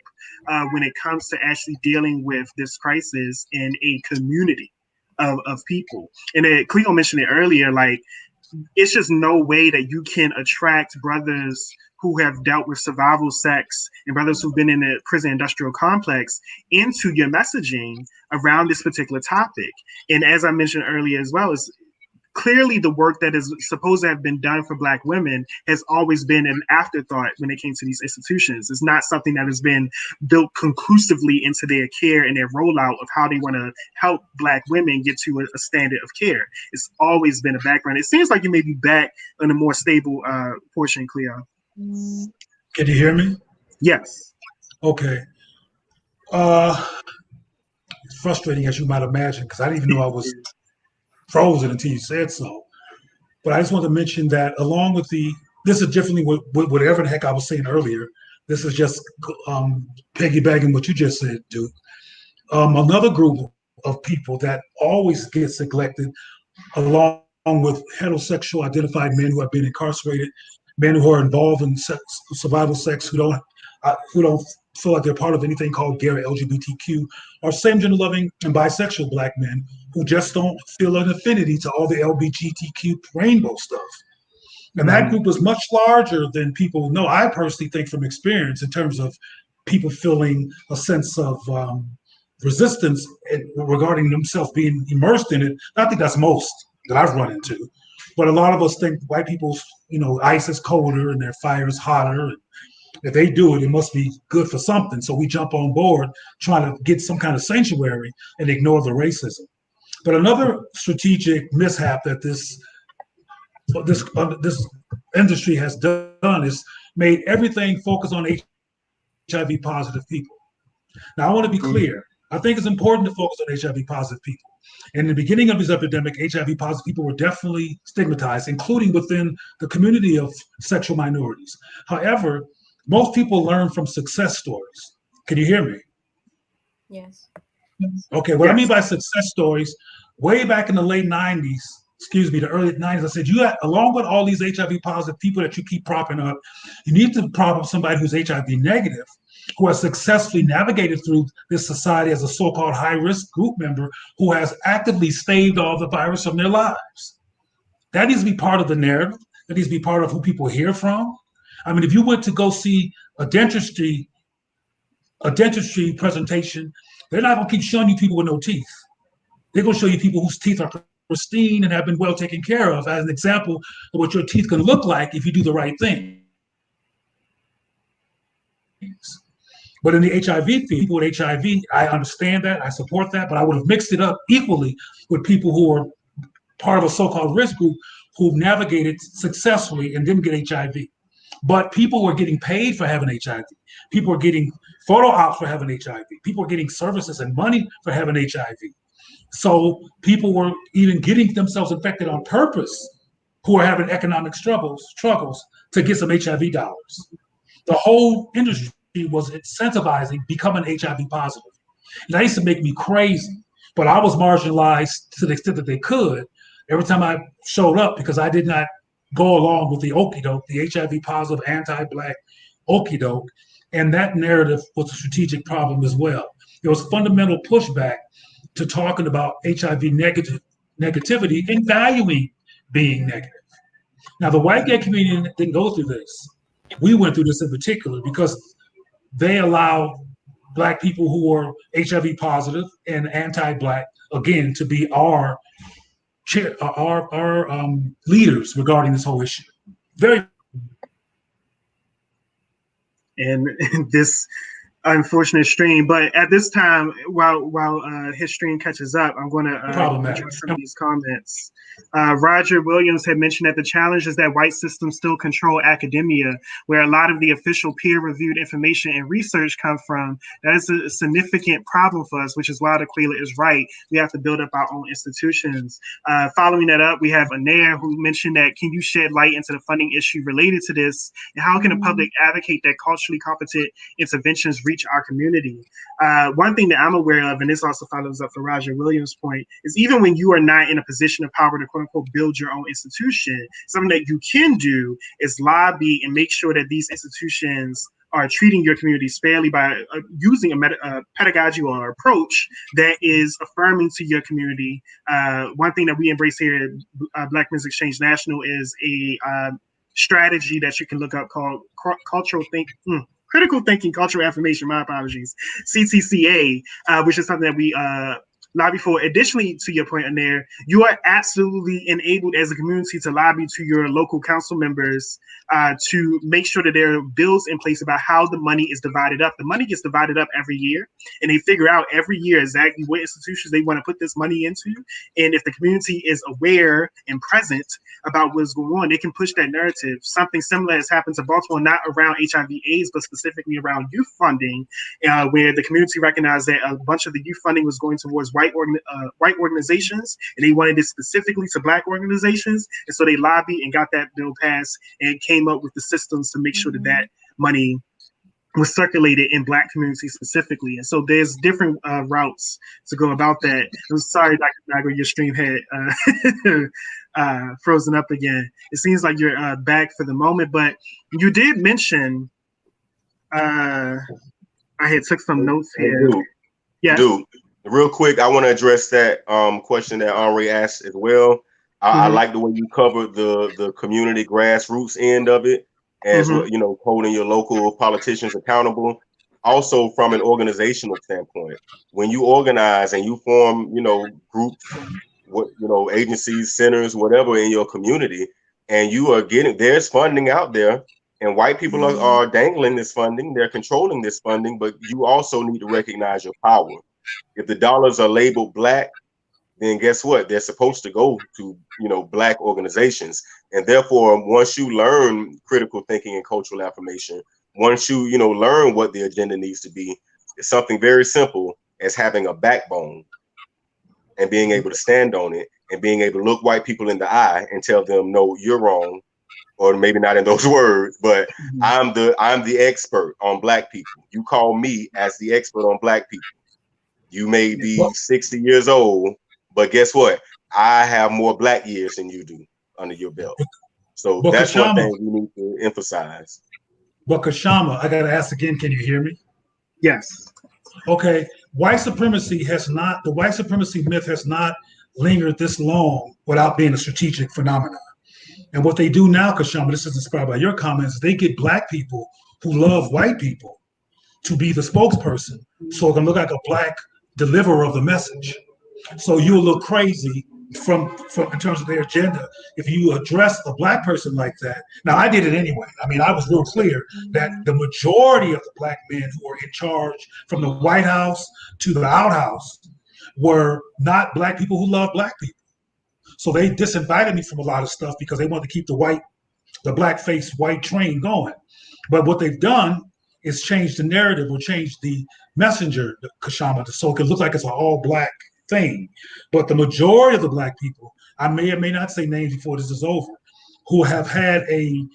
when it comes to actually dealing with this crisis in a community of people. And Cleo mentioned it earlier, like, it's just no way that you can attract brothers who have dealt with survival sex and brothers who've been in the prison industrial complex into your messaging around this particular topic. And as I mentioned earlier as well, is clearly the work that is supposed to have been done for Black women has always been an afterthought when it came to these institutions. It's not something that has been built conclusively into their care and their rollout of how they want to help Black women get to a standard of care. It's always been a background. It seems like you may be back on a more stable portion, Cleo. Can you hear me? Yes. Okay. It's frustrating, as you might imagine, because I didn't even know I was frozen until you said so. But I just want to mention that along with this is differently with whatever the heck I was saying earlier. This is just piggybacking what you just said, Duke. Another group of people that always gets neglected, along with heterosexual identified men who have been incarcerated, men who are involved in survival sex, who don't feel like they're part of anything called gay or LGBTQ, or same gender loving and bisexual Black men who just don't feel an affinity to all the LGBTQ rainbow stuff. And that group is much larger than people know. I personally think from experience in terms of people feeling a sense of resistance regarding themselves being immersed in it. I think that's most that I've run into. But a lot of us think white people's, ice is colder and their fire is hotter. And if they do it, it must be good for something. So we jump on board trying to get some kind of sanctuary and ignore the racism. But another strategic mishap that this industry has done is made everything focus on HIV positive people. Now, I want to be clear. I think it's important to focus on HIV positive people. In the beginning of this epidemic, HIV positive people were definitely stigmatized, including within the community of sexual minorities. However, most people learn from success stories. Can you hear me? Yes. Okay, what I mean by success stories, way back in the late 90s, the early 90s, I said, along with all these HIV positive people that you keep propping up, you need to prop up somebody who's HIV negative, who has successfully navigated through this society as a so-called high-risk group member who has actively staved all the virus from their lives. That needs to be part of the narrative. That needs to be part of who people hear from. I mean, if you went to go see a dentistry presentation, they're not gonna keep showing you people with no teeth. They're gonna show you people whose teeth are pristine and have been well taken care of as an example of what your teeth can look like if you do the right thing. But in the HIV field, people with HIV, I understand that, I support that, but I would have mixed it up equally with people who are part of a so-called risk group who navigated successfully and didn't get HIV. But people were getting paid for having HIV. People were getting photo ops for having HIV. People were getting services and money for having HIV. So people were even getting themselves infected on purpose who are having economic struggles to get some HIV dollars. The whole industry was incentivizing becoming HIV positive. And that used to make me crazy, but I was marginalized to the extent that they could every time I showed up because I did not go along with the okie doke, the HIV positive, anti-Black okie doke. And that narrative was a strategic problem as well. There was fundamental pushback to talking about HIV negativity and valuing being negative. Now, the white gay community didn't go through this. We went through this in particular because they allow Black people who are HIV positive and anti-Black, again, to be our leaders regarding this whole issue. Very. And this unfortunate stream, but at this time, while his stream catches up, I'm going to address some of these comments. Roger Williams had mentioned that the challenge is that white systems still control academia, where a lot of the official peer-reviewed information and research come from. That is a significant problem for us, which is why Daquila is right. We have to build up our own institutions. Following that up, we have Anair, who mentioned that, can you shed light into the funding issue related to this? And how can the public advocate that culturally competent interventions reach our community? One thing that I'm aware of, and this also follows up for Roger Williams' point, is even when you are not in a position of power to quote unquote build your own institution, something that you can do is lobby and make sure that these institutions are treating your communities fairly by using a pedagogy or approach that is affirming to your community. One thing that we embrace here at Black Men's Exchange National is a strategy that you can look up called Critical Thinking, Cultural Affirmation, my apologies, CTCA, which is something that we lobby for. Additionally, to your point in there, you are absolutely enabled as a community to lobby to your local council members to make sure that there are bills in place about how the money is divided up. The money gets divided up every year, and they figure out every year exactly what institutions they want to put this money into. And if the community is aware and present about what's going on, they can push that narrative. Something similar has happened to Baltimore, not around HIV/AIDS, but specifically around youth funding, where the community recognized that a bunch of the youth funding was going towards white organizations, and they wanted it specifically to Black organizations. And so they lobbied and got that bill passed and came up with the systems to make sure that that money was circulated in Black communities specifically. And so there's different routes to go about that. I'm sorry, Dr. Nago, your stream had frozen up again. It seems like you're back for the moment, but you did mention, I had took some notes here. Yeah. Dude, real quick, I want to address that question that Henri asked as well. I like the way you covered the community grassroots end of it, as well, holding your local politicians accountable. Also, from an organizational standpoint, when you organize and you form, groups, agencies, centers, whatever in your community, and you are there's funding out there, and white people are dangling this funding, they're controlling this funding, but you also need to recognize your power. If the dollars are labeled Black, then guess what? They're supposed to go to, Black organizations. And therefore, once you learn critical thinking and cultural affirmation, once you, learn what the agenda needs to be, it's something very simple as having a backbone and being able to stand on it and being able to look white people in the eye and tell them, no, you're wrong. Or maybe not in those words, but I'm the expert on Black people. You call me as the expert on Black people. You may be 60 years old, but guess what? I have more Black years than you do under your belt. So that's one thing we need to emphasize. But Kashama, I got to ask again, can you hear me? Yes. Okay. The white supremacy myth has not lingered this long without being a strategic phenomenon. And what they do now, Kashama, this is inspired by your comments, they get Black people who love white people to be the spokesperson, so it can look like a Black deliverer of the message. So you'll look crazy from in terms of their agenda if you address a Black person like that. Now, I did it anyway. I mean, I was real clear that the majority of the Black men who were in charge, from the White House to the outhouse, were not Black people who love Black people. So they disinvited me from a lot of stuff because they wanted to keep the blackface white train going. But what they've done is change the narrative or change the messenger, Kashama, so it can look like it's an all Black thing. But the majority of the Black people, I may or may not say names before this is over, who have had the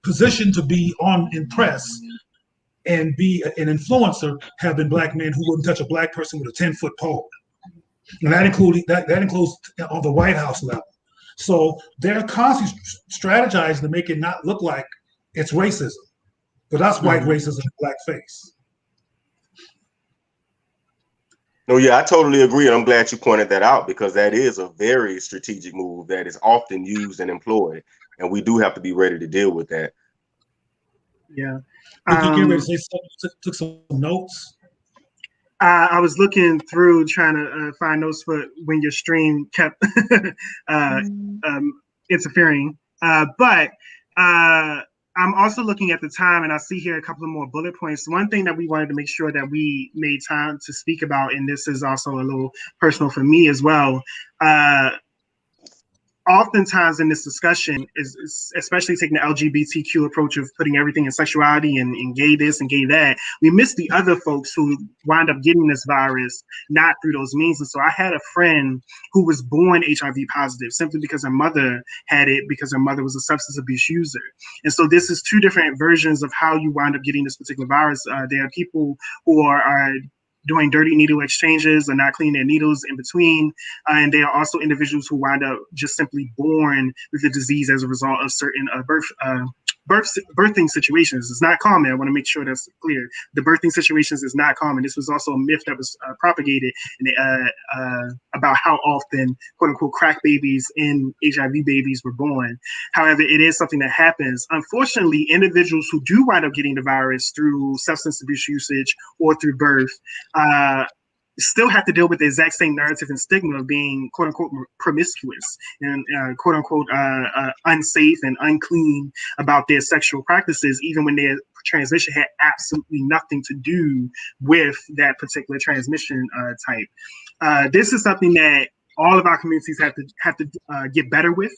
position to be in press and be an influencer have been Black men who wouldn't touch a Black person with a 10-foot pole. And that includes on the White House level. So they're constantly strategizing to make it not look like it's racism, but that's white racism in blackface. No, yeah, I totally agree, and I'm glad you pointed that out because that is a very strategic move that is often used and employed, and we do have to be ready to deal with that. Yeah. Took some notes. I was looking through trying to find notes for when your stream kept interfering. But I'm also looking at the time, and I see here a couple of more bullet points. One thing that we wanted to make sure that we made time to speak about, and this is also a little personal for me as well, oftentimes in this discussion, is especially taking the LGBTQ approach of putting everything in sexuality and gay this and gay that, we miss the other folks who wind up getting this virus not through those means. And so I had a friend who was born HIV positive simply because her mother had it, because her mother was a substance abuse user. And so this is two different versions of how you wind up getting this particular virus. There are people who are doing dirty needle exchanges or not cleaning their needles in between. And there are also individuals who wind up just simply born with the disease as a result of certain birthing situations. It's not common. I want to make sure that's clear. The birthing situations is not common. This was also a myth that was propagated about how often, quote unquote, crack babies and HIV babies were born. However, it is something that happens. Unfortunately, individuals who do wind up getting the virus through substance abuse usage or through birth, still have to deal with the exact same narrative and stigma of being quote unquote promiscuous and quote unquote unsafe and unclean about their sexual practices, even when their transmission had absolutely nothing to do with that particular transmission type. This is something that all of our communities have to get better with.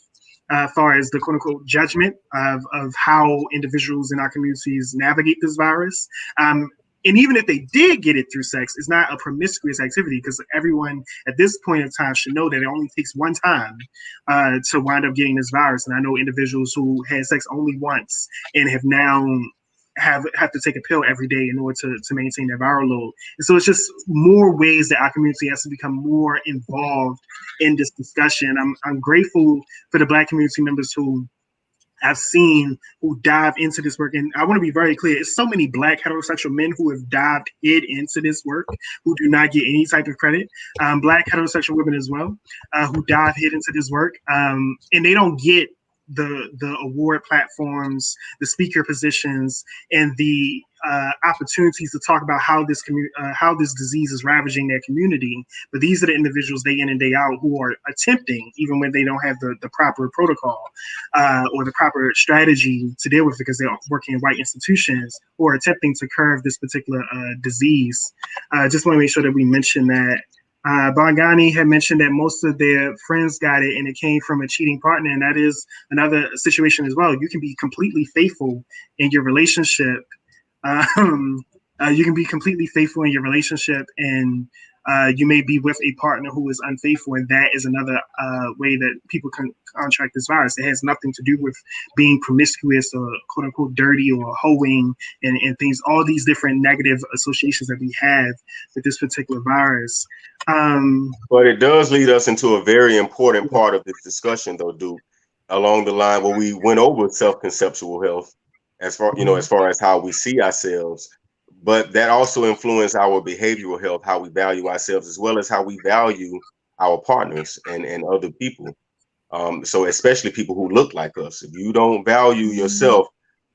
As far as the quote unquote judgment of how individuals in our communities navigate this virus. And even if they did get it through sex, it's not a promiscuous activity because everyone at this point in time should know that it only takes one time to wind up getting this virus. And I know individuals who had sex only once and have now have to take a pill every day in order to maintain their viral load. And so it's just more ways that our community has to become more involved in this discussion. I'm grateful for the Black community members who I've seen who dive into this work. And I want to be very clear, it's so many Black heterosexual men who have dived head into this work who do not get any type of credit. Black heterosexual women as well, who dive head into this work. And they don't get the award platforms, the speaker positions, and the opportunities to talk about how this disease is ravaging their community. But these are the individuals day in and day out who are attempting, even when they don't have the proper protocol or the proper strategy to deal with it because they're working in white institutions, who are attempting to curb this particular disease. Just want to make sure that we mention that. Bongani had mentioned that most of their friends got it and it came from a cheating partner, and that is another situation as well. You can be completely faithful in your relationship. You can be completely faithful in your relationship and you may be with a partner who is unfaithful, and that is another way that people can contract this virus. It has nothing to do with being promiscuous or quote unquote dirty or hoeing and things, all these different negative associations that we have with this particular virus. But it does lead us into a very important part of this discussion though, Duke, along the line where we went over self-conceptual health as far as how we see ourselves. but that also influences our behavioral health, how we value ourselves, as well as how we value our partners and other people. So especially people who look like us. If you don't value yourself,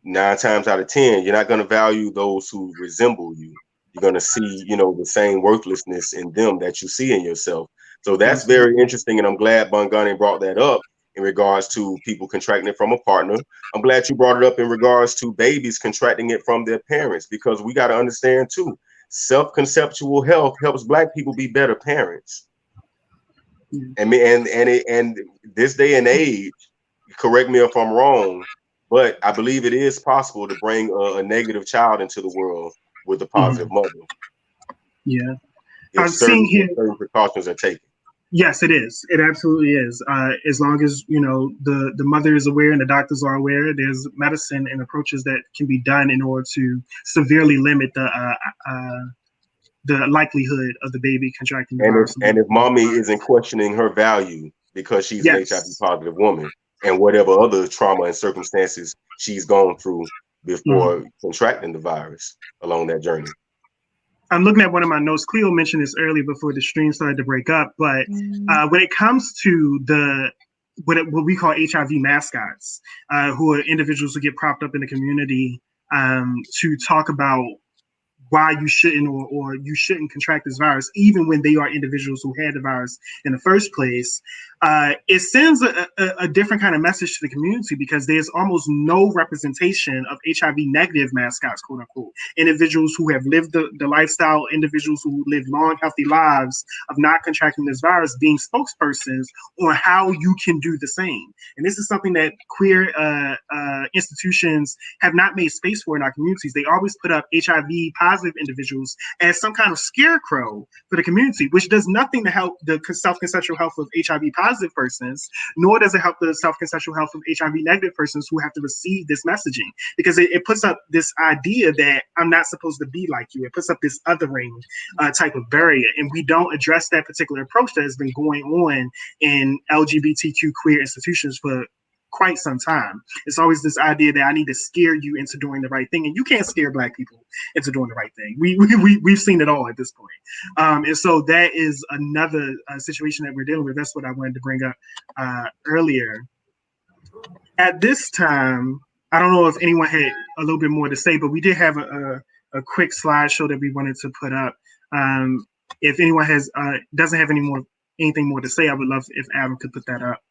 9 times out of 10, you're not going to value those who resemble you. You're going to see, the same worthlessness in them that you see in yourself. So that's very interesting, and I'm glad Bongani brought that up in regards to people contracting it from a partner. I'm glad you brought it up in regards to babies contracting it from their parents, because we got to understand too, self-conceptual health helps Black people be better parents. And this day and age, correct me if I'm wrong, but I believe it is possible to bring a negative child into the world with a positive mother. Yeah, if certain precautions are taken. Yes, it is. It absolutely is. As long as the mother is aware and the doctors are aware, there's medicine and approaches that can be done in order to severely limit the likelihood of the baby contracting the virus. And if mommy isn't questioning her value because she's an HIV positive woman and whatever other trauma and circumstances she's gone through before contracting the virus along that journey. I'm looking at one of my notes. Cleo mentioned this earlier before the stream started to break up, but when it comes to what we call HIV mascots, who are individuals who get propped up in the community to talk about why you shouldn't or you shouldn't contract this virus, even when they are individuals who had the virus in the first place, it sends a different kind of message to the community, because there's almost no representation of HIV negative mascots, quote unquote, individuals who have lived the lifestyle, individuals who live long, healthy lives of not contracting this virus, being spokespersons on how you can do the same. And this is something that queer institutions have not made space for in our communities. They always put up HIV positive individuals as some kind of scarecrow for the community, which does nothing to help the self-conceptual health of HIV positive persons, nor does it help the self-conceptual health of HIV negative persons who have to receive this messaging, because it puts up this idea that I'm not supposed to be like you. It puts up this othering type of barrier, and we don't address that particular approach that has been going on in LGBTQ queer institutions for quite some time. It's always this idea that I need to scare you into doing the right thing, and you can't scare Black people into doing the right thing. We've seen it all at this point, and so that is another situation that we're dealing with. That's what I wanted to bring up earlier. At this time, I don't know if anyone had a little bit more to say, but we did have a quick slideshow that we wanted to put up. If anyone doesn't have anything more to say, I would love if Adam could put that up.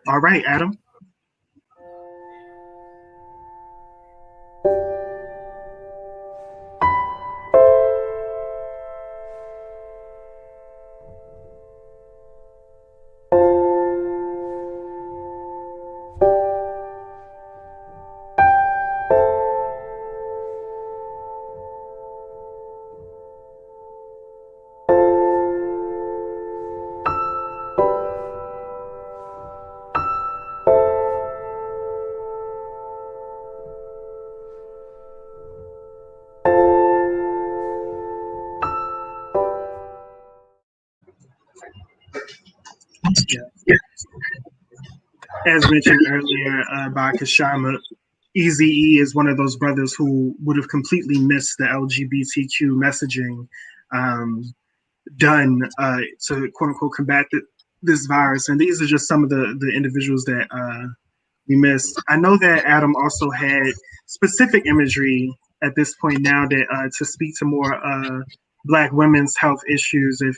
All right, Adam. As mentioned earlier by Kashama, Eazy-E is one of those brothers who would have completely missed the LGBTQ messaging done to quote unquote combat this virus. And these are just some of the individuals that we missed. I know that Adam also had specific imagery at this point now that to speak to more Black women's health issues. If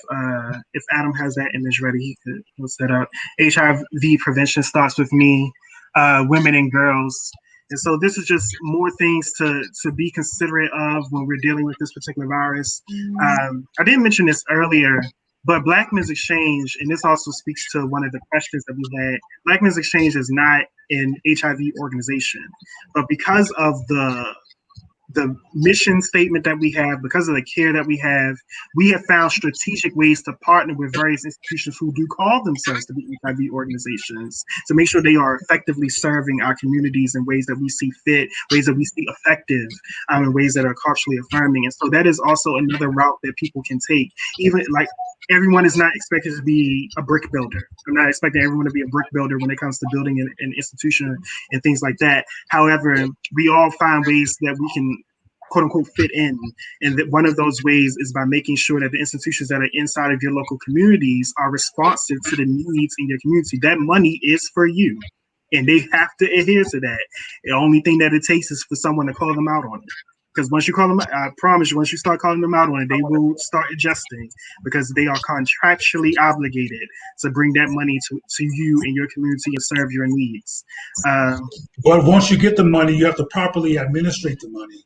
Adam has that image ready, he'll set up. HIV prevention starts with me, women and girls. And so this is just more things to be considerate of when we're dealing with this particular virus. I didn't mention this earlier, but Black Men's Exchange, and this also speaks to one of the questions that we had, Black Men's Exchange is not an HIV organization, but because of the mission statement that we have, because of the care that we have found strategic ways to partner with various institutions who do call themselves to be HIV organizations to make sure they are effectively serving our communities in ways that we see fit, ways that we see effective, in ways that are culturally affirming. And so that is also another route that people can take. Even like everyone is not expected to be a brick builder. I'm not expecting everyone to be a brick builder when it comes to building an institution and things like that. However, we all find ways that we can quote unquote fit in. And that one of those ways is by making sure that the institutions that are inside of your local communities are responsive to the needs in your community. That money is for you, and they have to adhere to that. The only thing that it takes is for someone to call them out on it. Because once you call them, I promise you, once you start calling them out on it, they will start adjusting, because they are contractually obligated to bring that money to you and your community and serve your needs. But once you get the money, you have to properly administrate the money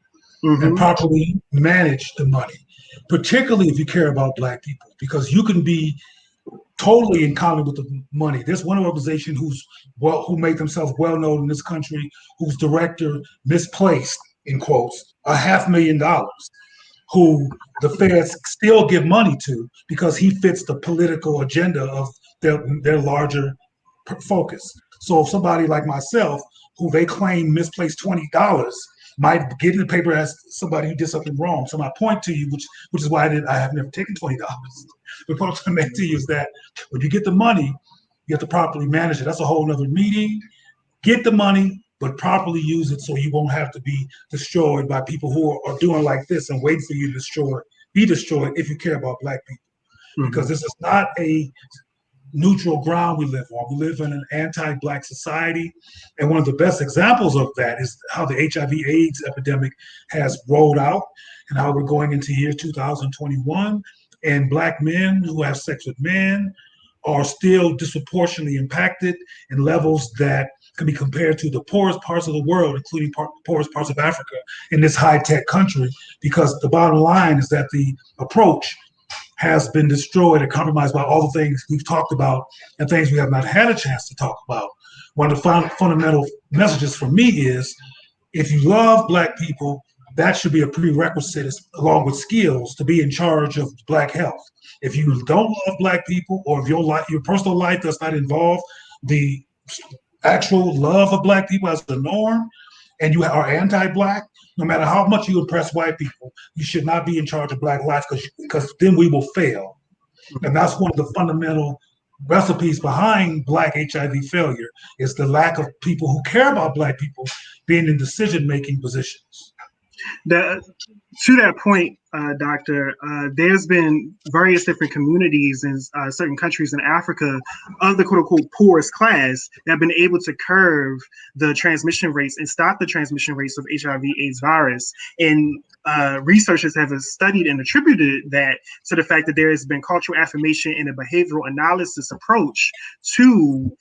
and properly manage the money, particularly if you care about Black people, because you can be totally in common with the money. There's one organization who made themselves well known in this country, whose director misplaced, in quotes, $500,000, who the feds still give money to because he fits the political agenda of their larger focus. So somebody like myself, who they claim misplaced $20, might get in the paper as somebody who did something wrong. So my point to you, which is why I have never taken $20. The point to make to you is that when you get the money, you have to properly manage it. That's a whole nother meeting. Get the money, but properly use it so you won't have to be destroyed by people who are doing like this and waiting for you to be destroyed if you care about Black people. Because this is not a neutral ground we live on. We live in an anti-Black society. And one of the best examples of that is how the HIV/AIDS epidemic has rolled out and how we're going into year 2021. And Black men who have sex with men are still disproportionately impacted in levels that can be compared to the poorest parts of the world, including poorest parts of Africa in this high-tech country, because the bottom line is that the approach has been destroyed and compromised by all the things we've talked about and things we have not had a chance to talk about. One of the fundamental messages for me is, if you love Black people, that should be a prerequisite, along with skills, to be in charge of Black health. If you don't love Black people, or if your personal life does not involve the actual love of Black people as the norm, and you are anti-Black, no matter how much you impress white people, you should not be in charge of Black life, because then we will fail. And that's one of the fundamental recipes behind Black HIV failure, is the lack of people who care about Black people being in decision-making positions. To that point, Doctor, there's been various different communities in certain countries in Africa of the quote-unquote poorest class that have been able to curb the transmission rates and stop the transmission rates of HIV/AIDS virus. And researchers have studied and attributed that to the fact that there has been cultural affirmation and a behavioral analysis approach to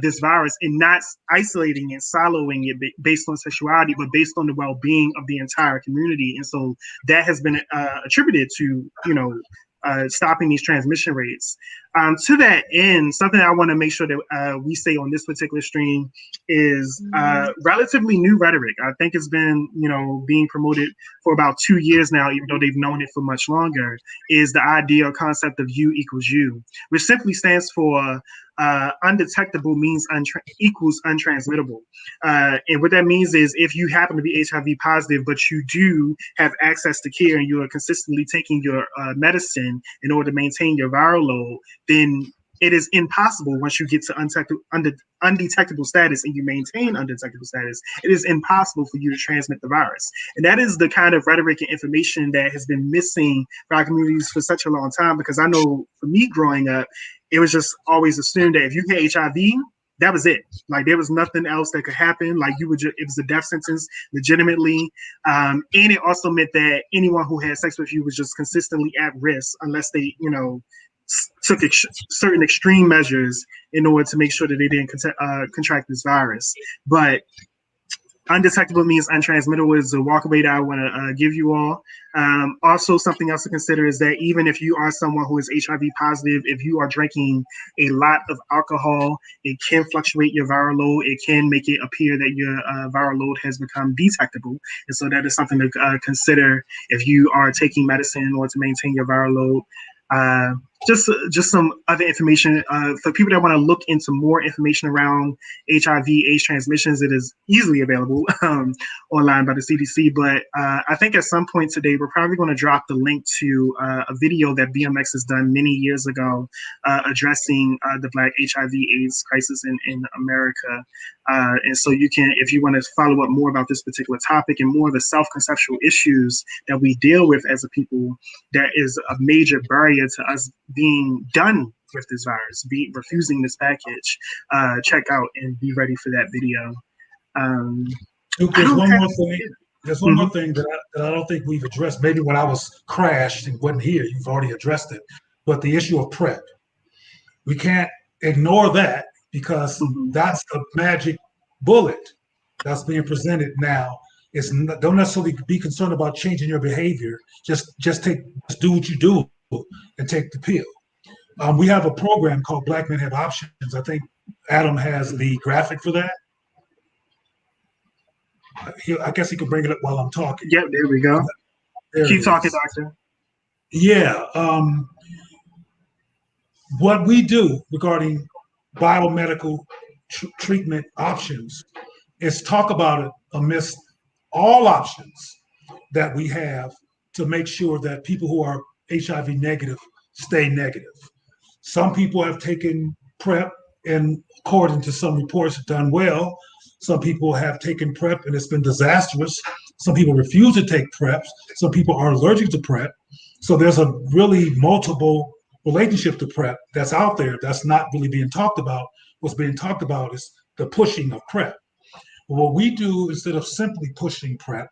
this virus, and not isolating and siloing it based on sexuality, but based on the well-being of the entire community. And so that has been attributed to, stopping these transmission rates. To that end, something I want to make sure that we say on this particular stream is relatively new rhetoric. I think it's been, being promoted for about 2 years now, even though they've known it for much longer, is the idea or concept of U equals U, which simply stands for undetectable means equals untransmittable. And what that means is, if you happen to be HIV positive, but you do have access to care and you are consistently taking your medicine in order to maintain your viral load, then it is impossible, once you get to undetectable status and you maintain undetectable status, it is impossible for you to transmit the virus. And that is the kind of rhetoric and information that has been missing for our communities for such a long time, because I know for me growing up, it was just always assumed that if you had HIV, that was it. Like, there was nothing else that could happen. Like, it was a death sentence legitimately. And it also meant that anyone who had sex with you was just consistently at risk, unless they, took certain extreme measures in order to make sure that they didn't contract this virus. But undetectable means untransmittable is the walkaway that I want to give you all. Also, something else to consider is that even if you are someone who is HIV positive, if you are drinking a lot of alcohol, it can fluctuate your viral load. It can make it appear that your viral load has become detectable. And so that is something to consider if you are taking medicine in order to maintain your viral load. just some other information for people that want to look into more information around HIV/AIDS transmissions. It is easily available online by the CDC. But I think at some point today, we're probably going to drop the link to a video that BMX has done many years ago addressing the Black HIV/AIDS crisis in America. And so you can, if you want to follow up more about this particular topic and more of the self-conceptual issues that we deal with as a people, that is a major barrier to us being done with this virus, refusing this package. Check out and be ready for that video. There's one more thing. There's one more thing that I don't think we've addressed. Maybe when I was crashed and wasn't here, you've already addressed it. But the issue of PrEP, we can't ignore that because that's the magic bullet that's being presented now. Don't necessarily be concerned about changing your behavior. Just do what you do and take the pill. We have a program called Black Men Have Options. I think Adam has the graphic for that. I guess he could bring it up while I'm talking. Yep, there we go. Keep talking, doctor. Yeah. What we do regarding biomedical treatment options is talk about it amidst all options that we have to make sure that people who are HIV negative stay negative. Some people have taken PrEP and according to some reports have done well. Some people have taken PrEP and it's been disastrous. Some people refuse to take PrEP. Some people are allergic to PrEP. So there's a really multiple relationship to PrEP that's out there that's not really being talked about. What's being talked about is the pushing of PrEP. What we do, instead of simply pushing PrEP,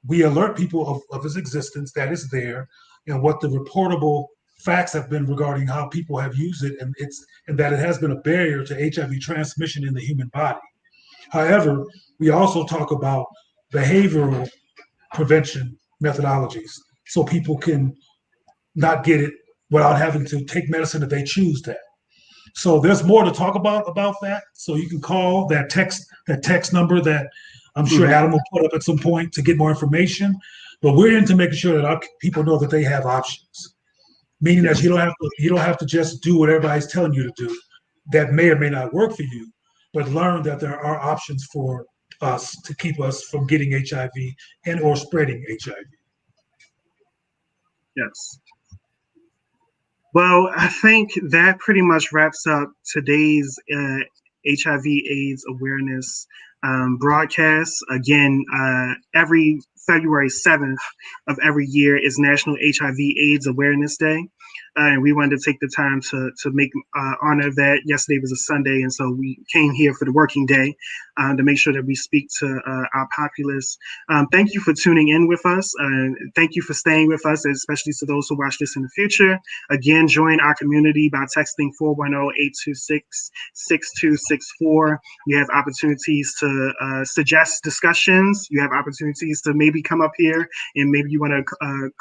we alert people of its existence, that it's there, and what the reportable facts have been regarding how people have used it, and that it has been a barrier to HIV transmission in the human body. However, we also talk about behavioral prevention methodologies so people can not get it without having to take medicine if they choose that. So there's more to talk about that. So you can call that text number that I'm sure Adam will put up at some point to get more information. But we're into making sure that our people know that they have options, meaning that you don't have to just do what everybody's telling you to do. That may or may not work for you, but learn that there are options for us to keep us from getting HIV and or spreading HIV. Yes. Well, I think that pretty much wraps up today's HIV/AIDS awareness broadcast. Again, every February 7th of every year is National HIV/AIDS Awareness Day. And we wanted to take the time to make honor of that. Yesterday was a Sunday, and so we came here for the working day to make sure that we speak to our populace. Thank you for tuning in with us. Thank you for staying with us, especially to those who watch this in the future. Again, join our community by texting 410-826-6264. You have opportunities to suggest discussions. You have opportunities to maybe come up here and maybe you want to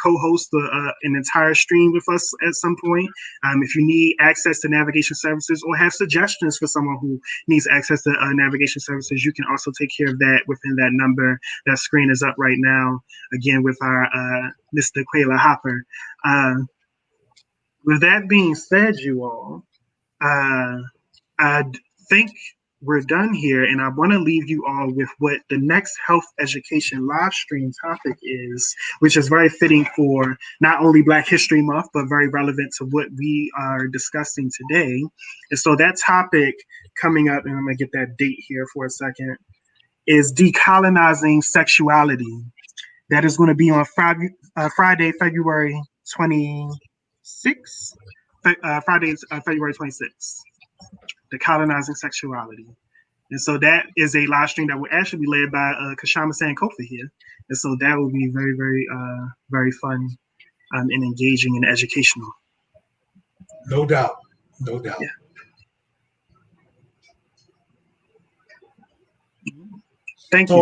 co-host an entire stream with us at some point. If you need access to navigation services or have suggestions for someone who needs access to navigation services, you can also take care of that within that number. That screen is up right now, again, with our Mr. Quayla Hopper. With that being said, you all, I think we're done here, and I want to leave you all with what the next health education live stream topic is, which is very fitting for not only Black History Month, but very relevant to what we are discussing today. And so that topic coming up, and I'm going to get that date here for a second, is decolonizing sexuality. That is going to be on Friday, February 26th. Friday, February 26th. Decolonizing sexuality. And so that is a live stream that will actually be led by Kashama Sankofa here. And so that will be very, very, very fun and engaging and educational. No doubt. No doubt. Yeah. Thank you.